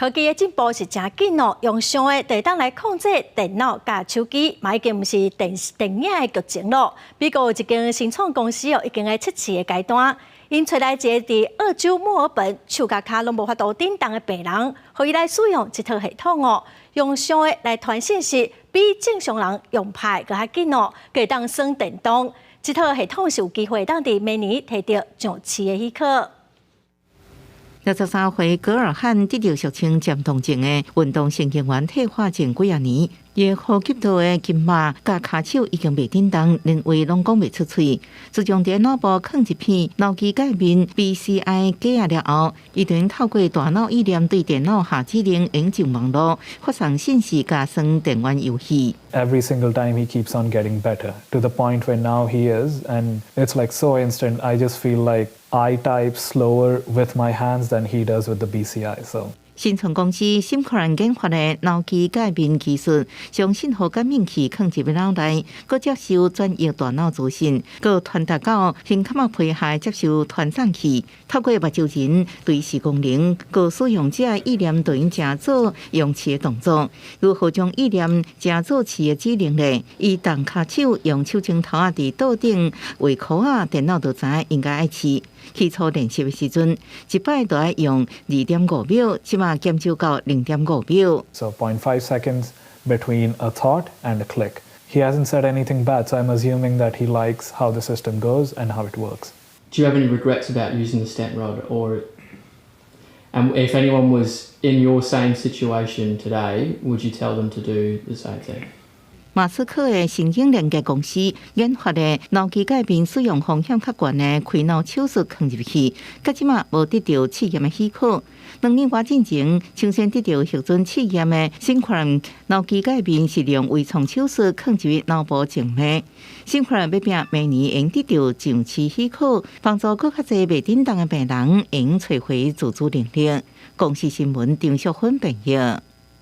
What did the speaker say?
科技的进步是真紧哦，用上的地当来控制电脑甲手机，嘛已经毋是电影的剧情咯。美国有一间新创公司哦，已经在测试的阶段，因找来一个伫澳洲墨尔本手甲骹拢无法度振动的病人，互伊来使用一套系统哦，用上的来传信息，比正常人用拍搁较紧哦，可以当省电动。这套系统是有机会当伫明年摕到上市的许可。63岁戈尔汉得到俗称渐冻症的运动神经元退化症几啊年，伊呼吸道的筋膜甲骹手已经袂振动，连话拢讲袂出嘴。自从在脑部放一片脑机界面 BCI 假牙了后，伊就透过大脑意念对电脑下指令，引进网络发送信息甲算电玩游戏。Every single time he keeps on getting better to the point where now he is, and it's like so instant. I just feel like I type slower with my hands than he does with the BCI. So. 新创公司Simcran研发的脑机界面技术，将信号感应器放入脑内，佮接收转译大脑资讯，佮传达到胸腔皮下接收传送器，透过目睭人对视功能，佮使用者意念对应正做用词的动作，如何将意念正做词的指令呢？伊动骹手用手指头啊伫桌顶画箍啊，電腦就知應該愛試。起初練習的時陣，一擺就要用2.5秒，即馬減少到0.5秒。So 0.5 seconds between a thought and a click. He hasn't said anything bad, so I'm assuming that he likes how the system goes and how it works. Do you have any regrets about using the stent rod, and if anyone was in your same situation today, would you tell them to do the same thing? 马斯克的神经连接公司研发的脑机界面使用风险较悬的开脑手术放入去，到即马无得到试验的许可。2年多之前，首先得到核准试验的Simcran脑机界面是利用微创手术放入脑部静脉。Simcran 要拼明年应得到上市许可，帮助更较侪袂振动的病人用找回自主能力。公司新闻张淑芬报道。